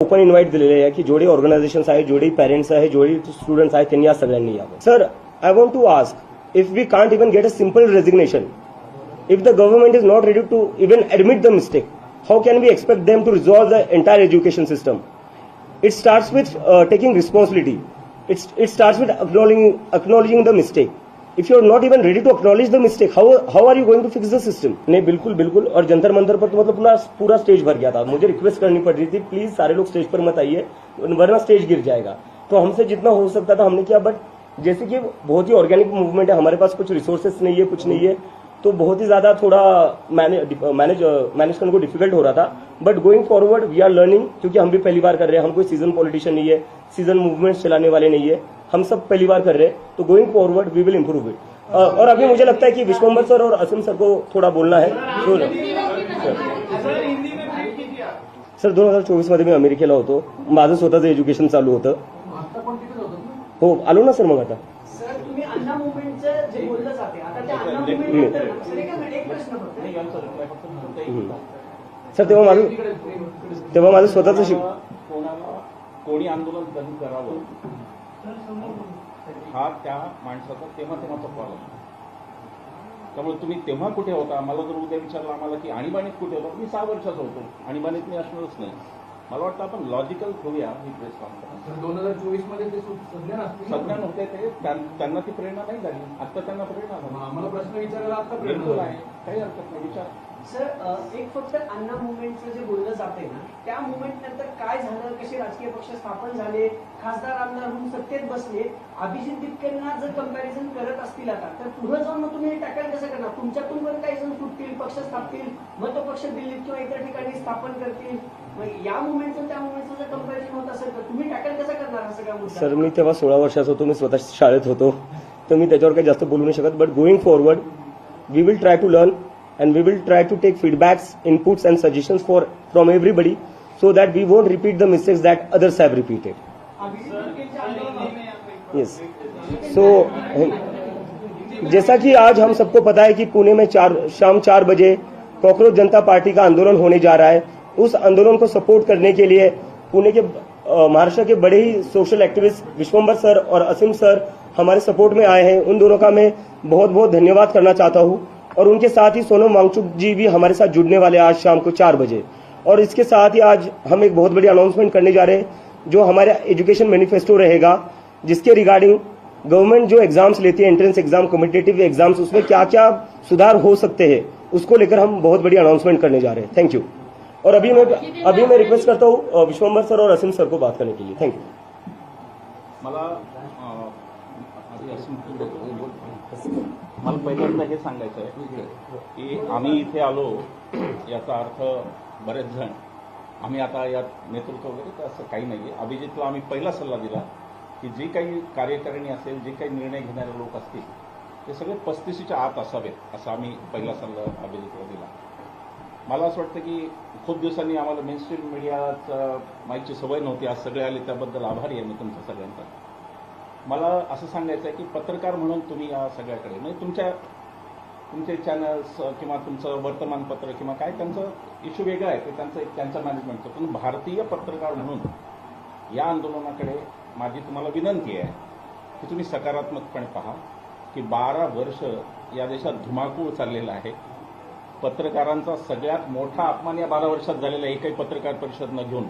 Open invite दिलेले आहे की जेवढे ऑर्गनायझेशन्स आहे, जेवढे पेरेंट्स आहे, जेवढे स्टुडंट्स आहेत, त्यांनी या सगळ्यांनी यावं. Sir, I want to ask, if we can't even get a simple resignation, if the government is not ready to even admit the mistake, how can we expect them to resolve the entire education system? It starts with taking responsibility. It starts with acknowledging the mistake. If you are not even ready to acknowledge the mistake, how are you going to fix the system? नहीं, बिल्कुल बिल्कुल. और जंतर मंतर पर तो मतलब पूरा stage भर गया था. मुझे रिक्वेस्ट करनी पड़ रही थी, प्लीज सारे लोग स्टेज पर मत आइए, वरना स्टेज गिर जाएगा. तो हमसे जितना हो सकता था हमने किया, बट जैसे कि बहुत ही ऑर्गेनिक मूवमेंट है, हमारे पास कुछ रिसोर्सेस नहीं है, कुछ नहीं है, तो बहुत ही ज्यादा थोड़ा मैनेज करने को डिफिकल्ट हो रहा था. But going forward we are learning, क्योंकि हम भी पहली बार कर रहे हैं. हम कोई सीजन पॉलिटिशियन नहीं है, सीजन मूवमेंट चलाने वाले नहीं है, हम सब पहली बार कर रहे हैं. तो going forward we will improve it. और अभी मुझे लगता है कि विश्वंबर सर और असीम सर को थोड़ा बोलना है. सर 2024 मध्ये मी अमेरिकेला होतो, माझं स्वतःचं एज्युकेशन चालू होतं. हो, आलो ना सर. मग आता अन्ना मुवमेंटचं जे बोललं जाते आता त्या अन्ना मुवमेंट एक प्रश्न सर, तेव्हा माझं स्वतःच कोणी आंदोलन कधी करावं हा त्या माणसाचा तेव्हाचा कॉल असतो. त्यामुळे तुम्ही तेव्हा कुठे होता, मला जर उद्या विचारलं आम्हाला की आणीबाणीत कुठे होता, मी 6 वर्षाचा होतो, आणीबाणीत मी असणारच नाही. मला वाटतं आपण लॉजिकल ठेवूया ही प्रेस कॉन्फरन्स. 2024 मध्ये ते सज्ञान होते, ते त्यांना ती प्रेरणा नाही झाली, आता त्यांना प्रेरणा झाली. आम्हाला प्रश्न विचारायला आता बिलकुल आहे, काही हरकत नाही, विचार. सर, एक फक्त अन्ना मुवमेंटचं जे बोललं जाते ना, त्या मुवमेंट नंतर काय झालं, कसे राजकीय पक्ष स्थापन झाले, खासदार आमदार म्हणून सत्तेत बसले, अभिजित बिटकरना जर कंपॅरिझन करत असतील आता, तर पुढे जाऊन मग तुम्ही टॅकल कसं करणार? तुमच्यातून पण काही जण सुटतील, पक्ष स्थापतील, मग तो पक्ष दिल्लीत किंवा इतर ठिकाणी स्थापन करतील. या मुवमेंटचं त्या मुवमेंटचं जर कंपॅरिझन होत असेल तर तुम्ही टॅकल कसं करणार हा सगळा मुद्दा? सर, मी तेव्हा 16 वर्षाचा होतो, मी स्वतः शाळेत होतो, तर मी त्याच्यावर काही जास्त बोलू नाही शकत. But going forward we will try to learn and we will try to take feedbacks, inputs and suggestions from everybody, so that we won't repeat the mistakes that others have repeated. Yes. So जैसा कि आज हम सबको पता है कि पुणे में शाम 4 बजे cockroach जनता party का आंदोलन होने जा रहा है. उस आंदोलन को सपोर्ट करने के लिए पुणे के महाराष्ट्र के बड़े ही सोशल एक्टिविस्ट विश्वंबर सर और असीम सर हमारे सपोर्ट में आए हैं. उन दोनों का मैं बहुत बहुत धन्यवाद करना चाहता हूं. और उनके साथ ही सोनम वांगचुक जी भी हमारे साथ जुड़ने वाले आज शाम को 4 बजे. और इसके साथ ही आज हम एक बहुत बड़ी अनाउंसमेंट करने जा रहे हैं, जो हमारा एजुकेशन मैनिफेस्टो रहेगा, जिसके रिगार्डिंग गवर्नमेंट जो एग्जाम्स लेती है, एंट्रेंस एग्जाम, कॉम्पिटिटिव एग्जाम्स, उसमें क्या क्या सुधार हो सकते हैं, उसको लेकर हम बहुत बड़ी अनाउंसमेंट करने जा रहे हैं. Thank you. और अभी मैं रिक्वेस्ट करता हूँ विश्वंबर सर और असीम सर को बात करने के लिए. Thank you. मला पहिल्यांदा हे सांगायचं आहे की आम्ही इथे आलो याचा अर्थ बरेच जण आम्ही आता यात नेतृत्व वगैरे तर असं काही नाही आहे. अभिजितला आम्ही पहिला सल्ला दिला की जी काही कार्यकारिणी असेल, जे काही निर्णय घेणारे लोक असतील, ते सगळे 35च्या आत असावेत, असा आम्ही पहिला सल्ला अभिजितला दिला. मला असं वाटतं की खूप दिवसांनी आम्हाला मेनस्ट्रीम मीडियाचा माहितीची सवय नव्हती, आज सगळे आले, त्याबद्दल आभारी आहे मी तुमच्या सगळ्यांचा. मला असं सांगायचं आहे की पत्रकार म्हणून तुम्ही या सगळ्याकडे म्हणजे तुमचे चॅनल्स किंवा तुमचं वर्तमानपत्र किंवा काय त्यांचं इश्यू वेगळं आहे, ते त्यांचं मॅनेजमेंटचं, पण भारतीय पत्रकार म्हणून या आंदोलनाकडे माझी तुम्हाला विनंती आहे की तुम्ही सकारात्मकपणे पहा की 12 वर्ष या देशात धुमाकूळ चाललेला आहे. पत्रकारांचा सगळ्यात मोठा अपमान या 12 वर्षात झालेला, एकही पत्रकार परिषद न घेऊन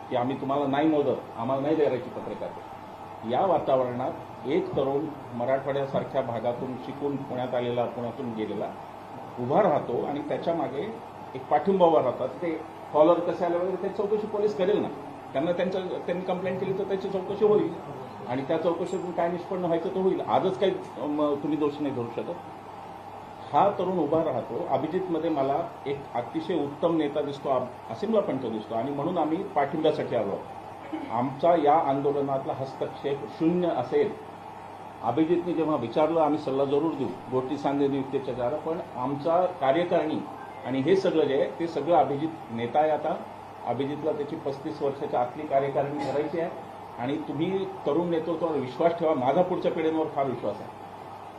की आम्ही तुम्हाला नाही मोदत, आम्हाला नाही द्यायची पत्रकार. या वातावरणात एक तरुण मराठवाड्यासारख्या भागातून शिकून पुण्यात आलेला, पुण्यातून गेलेला उभा राहतो आणि त्याच्या मागे एक पाठिंबा उभा राहतात. ते कॉलर कसे आले वगैरे त्याची चौकशी पोलीस करेल ना, त्यांनी कंप्लेंट केली तर त्याची चौकशी होईल आणि त्या चौकशीतून काय निष्पन्न व्हायचं तर होईल. आजच काही तुम्ही दोष नाही धरू शकत. हा तरुण उभा राहतो. अभिजितमध्ये मला एक अतिशय उत्तम नेता दिसतो, असीमला पण तो दिसतो, आणि म्हणून आम्ही पाठिंब्यासाठी आलो. आमचा या आंदोलनातला हस्तक्षेप शून्य असेल. अभिजितने जेव्हा विचारलं आम्ही सल्ला जरूर देऊ, गोष्टी सांगणे नियुक्तीच्या जारा, पण आमचा कार्यकारिणी आणि हे सगळं जे आहे ते सगळं अभिजित नेता आहे. आता अभिजितला त्याची 35 वर्षाच्या आतली कार्यकारिणी करायची आहे आणि तुम्ही तरुण नेतृत्वावर विश्वास ठेवा. माझा पुढच्या पिढींवर फार विश्वास आहे.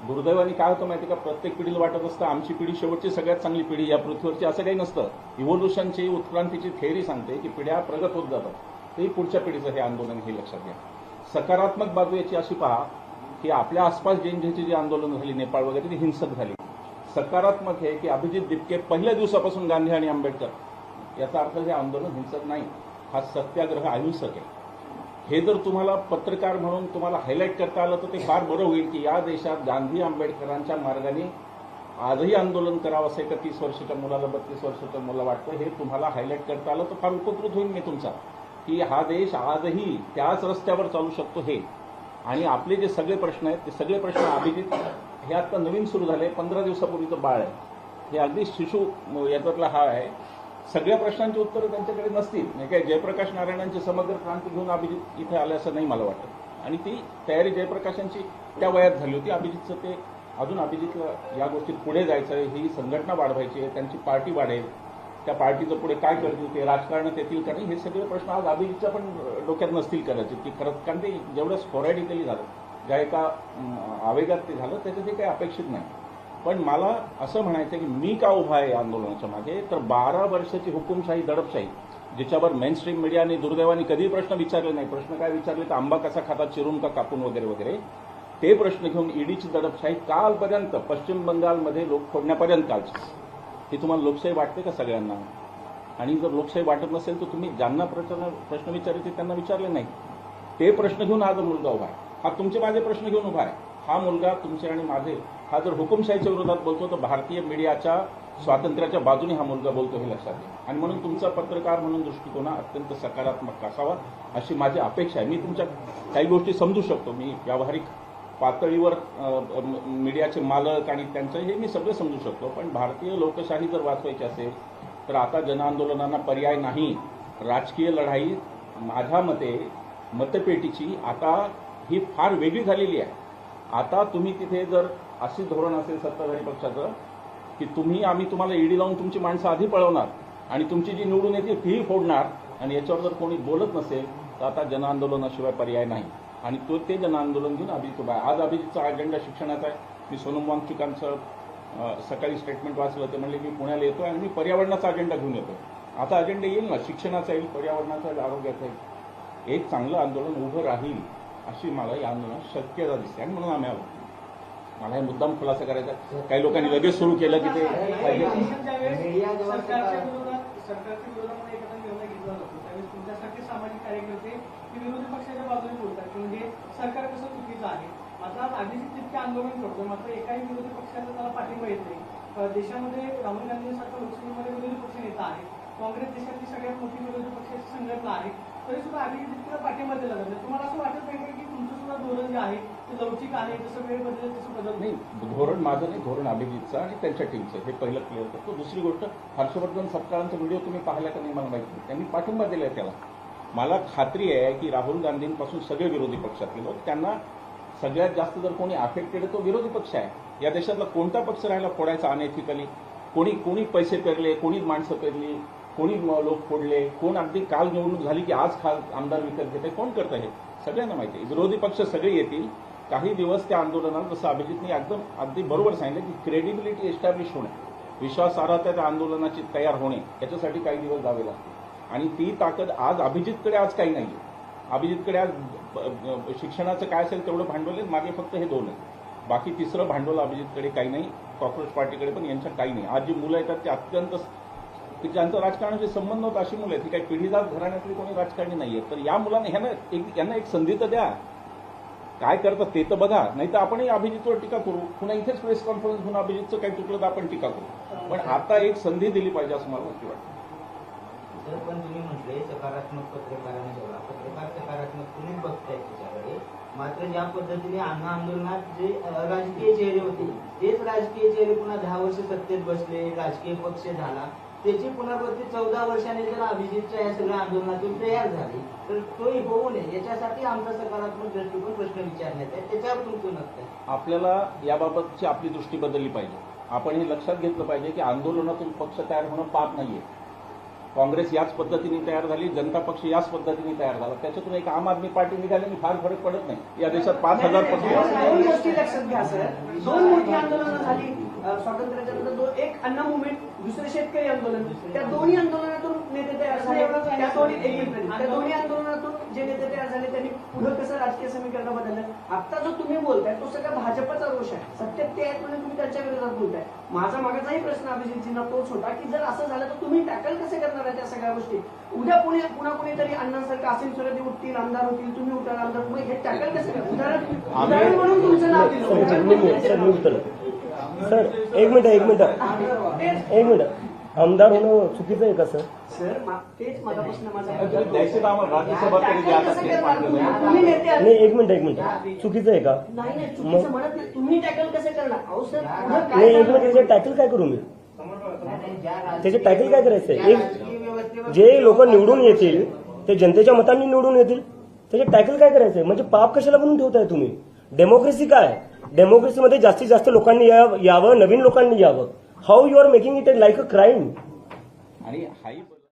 दुर्दैवाने काय होतं माहिती का, प्रत्येक पिढीला वाटत असतं आमची पिढी शेवटची सगळ्यात चांगली पिढी या पृथ्वीवरची. असं काही नसतं. इव्होल्युशनची, उत्क्रांतीची थेअरी सांगते की पिढ्या प्रगत होत जातात. ते पुढच्या पिढीचं हे आंदोलन हे लक्षात घ्या. सकारात्मक बाजू याची अशी पहा की आपल्या आसपास ज्यांची जी आंदोलनं झाली नेपाळ वगैरे ती हिंसक झाली. सकारात्मक हे की अभिजित दिपके पहिल्या दिवसापासून गांधी आणि आंबेडकर याचा अर्थ हे आंदोलन हिंसक नाही, हा सत्याग्रह अहिंसक आहे. हे जर तुम्हाला पत्रकार म्हणून तुम्हाला हायलाईट करता आलं तर ते फार बरं होईल की या देशात गांधी आंबेडकरांच्या मार्गाने आजही आंदोलन करावं असे का 30 वर्षाच्या मुलाला 32 वर्षाच्या मुलाला वाटतं, हे तुम्हाला हायलाईट करता आलं तर फार उपकृत होईल मी तुमचा, की हा देश आजही त्याच रस्त्यावर चालू शकतो हे. आणि आपले जे सगळे प्रश्न आहेत ते सगळे प्रश्न अभिजित हे आता नवीन सुरू झाले, 15 दिवसापूर्वीचं बाळ आहे, हे अगदी शिशु याच्यातला हा आहे. सगळ्या प्रश्नांची उत्तरं त्यांच्याकडे नसतील. नाही काय जयप्रकाश नारायणांची समग्र क्रांती घेऊन अभिजित इथे आले असं नाही मला वाटतं. आणि ती तयारी जयप्रकाशांची त्या वयात झाली होती. अभिजितचं ते अजून अभिजितला या गोष्टीत पुढे जायचं आहे, ही संघटना वाढवायची आहे, त्यांची पार्टी वाढेल, त्या पार्टीचं पुढे काय करतील ते राजकारणात येतील का नाही, हे सगळे प्रश्न आज अभिजितच्या पण डोक्यात नसतील कदाचित की खरंच, कारण ते जेवढं स्पॉरॅडिकली झालं, ज्या एका आवेगात ते झालं त्याचं ते काही अपेक्षित नाही. पण मला असं म्हणायचं की मी का उभा आहे या आंदोलनाच्या मागे, तर 12 वर्षाची हुकुमशाही दडपशाही ज्याच्यावर मेन स्ट्रीम मीडियाने दुर्दैवाने कधीही प्रश्न विचारले नाही. प्रश्न काय विचारले तर आंबा कसा खाता, चिरून का कापून वगैरे वगैरे, ते प्रश्न घेऊन ईडीची दडपशाही कालपर्यंत पश्चिम बंगालमध्ये लोक फोडण्यापर्यंत कालची, ही तुम्हाला लोकशाही वाटते का सगळ्यांना? आणि जर लोकशाही वाटत नसेल तर तुम्ही ज्यांना प्रश्न विचारायचे त्यांना विचारले नाही. ते प्रश्न घेऊन हा जो मुलगा उभा आहे, हा तुमचे माझे प्रश्न घेऊन उभा आहे. हा मुलगा तुमचे आणि माझे, हा जर हुकुमशाहीच्या विरोधात बोलतो तर भारतीय मीडियाच्या स्वातंत्र्याच्या बाजूने हा मुलगा बोलतो हे लक्षात घ्या. आणि म्हणून तुमचा पत्रकार म्हणून दृष्टिकोन अत्यंत सकारात्मक असावा अशी माझी अपेक्षा आहे. मी तुमच्या काही गोष्टी समजू शकतो, मी व्यावहारिक पातळीवर मीडियाचे मालक आणि त्यांचं हे मी सगळं समजू शकतो. पण भारतीय लोकशाही जर वाचवायची असेल तर आता जनआंदोलनांना पर्याय नाही. राजकीय लढाई माझ्या मते मतपेटीची आता ही फार वेगळी झालेली आहे. आता तुम्ही तिथे जर अशी धोरण असेल सत्ताधारी पक्षाचं की आम्ही तुम्हाला ईडी लावून तुमची माणसं आधी पळवणार आणि तुमची जी निवडून येते तीही फोडणार, आणि याच्यावर जर कोणी बोलत नसेल तर आता जनआंदोलनाशिवाय पर्याय नाही. आणि ते जनआंदोलन घेऊन अभिजित उभा आहे. आज अभिजितचा अजेंडा शिक्षणाचा आहे. मी सोनम वांगचुकांचं सकाळी स्टेटमेंट वाचलं, ते म्हणले मी पुण्याला येतो आणि मी पर्यावरणाचा अजेंडा घेऊन येतो. आता अजेंडा येईल ना, शिक्षणाचा येईल, पर्यावरणाचा येईल, आरोग्याचा येईल. एक चांगलं आंदोलन उभं राहील अशी मला या आंदोलनात शक्यता दिसते आणि म्हणून आम्ही आलो. मला हे मुद्दाम खुलासा करायचा. काही लोकांनी लगेच सुरू केलं की ते सरकारच्या विरोधामध्ये एखादा निर्णय घेतला जातो त्यावेळेस तुमच्यासारखे सामाजिक कार्यकर्ते विरोधी पक्षाच्या बाजूने बोलतात की म्हणजे सरकार कसं चुकीचं आहे. आता अभिजित तितके आंदोलन करतो, मात्र एकाही विरोधी पक्षाचा त्याला पाठिंबा येत नाही. देशामध्ये राहुल गांधींसारखा लोकसभेमध्ये विरोधी पक्ष नेता आहे, काँग्रेस देशातली सगळ्यात मोठी विरोधी पक्षाची संघटना आहे, तरी सुद्धा अभिजित तितका पाठिंबा दिला जातो. तुम्हाला असं वाटत नाही की तुमचं सुद्धा धोरण जे आहे ते लवचिक आहे, जसं वेळ बदलेल तसं बदलत नाही? धोरण माझं नाही, धोरण अभिजितचं आणि त्यांच्या टीमचं, हे पहिलं क्लिअर करतो. दुसरी गोष्ट, हर्षवर्धन सपकाळांचा व्हिडिओ तुम्ही पाहिला का नाही मला माहिती नाही. त्यांनी पाठिंबा दिलाय त्याला. मला खात्री आहे की राहुल गांधींपासून सगळे विरोधी पक्षातले लोक, त्यांना सगळ्यात जास्त जर कोणी अफेक्टेड आहे तो विरोधी पक्ष आहे. या देशातला कोणता पक्ष राहिला फोडायचा अनएथिकली? कोणी पैसे पेरले, कोणी माणसं पेरली, कोणी लोक फोडले, कोण अगदी काल निवडणूक झाली की आज आमदार विकत घेते, कोण करतं हे सगळ्यांना माहिती आहे. विरोधी पक्ष सगळे येतील काही दिवस त्या आंदोलनात, जसं अभिजितने अगदी बरोबर सांगितलं की क्रेडिबिलिटी एस्टॅब्लिश होणे, विश्वासार्हता त्या आंदोलनाची तयार होणे, याच्यासाठी काही दिवस जावे लागते. आणि ती ताकद आज अभिजितकडे आज काही नाही आहे. अभिजितकडे आज शिक्षणाचं काय असेल तेवढं भांडवल आहे, मागे फक्त हे 2 आहेत. बाकी तिसरं भांडवल अभिजितकडे काही नाही, कॉक्रोच पार्टीकडे पण यांच्या काही नाही. आज जी मुलं येतात ते अत्यंत की ज्यांचं राजकारणाशी संबंध होता अशी मुलं आहेत, ही काही पिढीदार घराण्यातली कोणी राजकारणी नाहीये. तर या मुलांना यांना एक संधी तर द्या, काय करतात ते तर बघा, नाही तर आपणही अभिजितवर टीका करू. पुन्हा इथेच प्रेस कॉन्फरन्स होऊन अभिजितचं काही चुकलं तर आपण टीका करू. पण आता एक संधी दिली पाहिजे असं मला नक्की वाटतं. सर, पण तुम्ही म्हटले सकारात्मक पत्रकारांनी जेवढा पत्रकार सकारात्मकतेने बघताय त्याच्याकडे, मात्र ज्या पद्धतीने अण्णा आंदोलनात जे राजकीय चेहरे होते तेच राजकीय चेहरे पुन्हा 10 वर्ष सत्तेत बसले, राजकीय पक्ष झाला, त्याची पुनरावृत्ती 14 वर्षांनी जर अभिजितच्या या सगळ्या आंदोलनातून तयार झाली तर तोही होऊ नये याच्यासाठी आमचा सकारात्मक दृष्टिकोन प्रश्न विचारण्यात आहे. त्याच्यावर तुमचं मत काय? आपल्याला याबाबतची आपली दृष्टी बदलली पाहिजे. आपण हे लक्षात घेतलं पाहिजे की आंदोलनातून पक्ष तयार होणं पाप नाहीये. काँग्रेस याच पद्धतीने तयार झाली, जनता पक्ष याच पद्धतीने तयार झाला. त्याच्यातून एक आम आदमी पार्टी निघाल्याने फार फरक पडत नाही. या देशात 5,000 पक्ष. 2 गोष्टी लक्षात घ्या सर. 2 मोठी आंदोलनं झाली स्वातंत्र्याच्या नंतर. एक अण्णा मुवमेंट, दुसरे शेतकरी आंदोलन. त्या दोन्ही आंदोलनातून नेते तयार झाले. त्या दोन्ही आंदोलनातून पुढे कसं राजकीय समीकरण बदललं? आता जो तुम्ही बोलताय तो सगळा भाजपचा रोष आहे. सत्तेत ते आहेत म्हणून तुम्ही त्यांच्या विरोधात बोलताय. माझा मागाचाही प्रश्न अभिजितजींना तोच होता की जर असं झालं तर तुम्ही टॅकल कसे करणार आहे त्या सगळ्या गोष्टी? उद्या पुन्हा कुणीतरी अण्णांसारखं असीम सुरती उठतील, आमदार होतील, तुम्ही उठाल आमदार, मग हे टॅकल कसं करणार? उदाहरण म्हणून तुमचं नाव दिलं. सर मी उत्तर सर एक मिनिट आमदार होणं चुकीचं आहे का सर? सर तेच माझा प्रश्न माझा द्यायचे तर आम्हाला राज्यसभा तरी द्या आता तेच मागणी आहे. तुम्ही नेते आहात. नाही एक मिनिट चुकीचं आहे का? नाही चुकीचं म्हणत नाही. तुम्ही टॅकल कसं करणार? अहो सर पुढं नाही काय एक मिनिट झालं? त्याचे टॅकल काय करू मी? त्याचे टॅकल काय करायचंय? राजकीय व्यवस्थेवर जे लोक निवडून येतील ते जनतेच्या मतांनी निवडून येतील, त्याचे टॅकल काय करायचंय? म्हणजे पाप कशाला बनवून ठेवताय तुम्ही? डेमोक्रेसी काय? डेमोक्रेसीमध्ये जास्तीत जास्त लोकांनी यावं, नवीन लोकांनी यावं. How you are making it like a crime? आणि हाही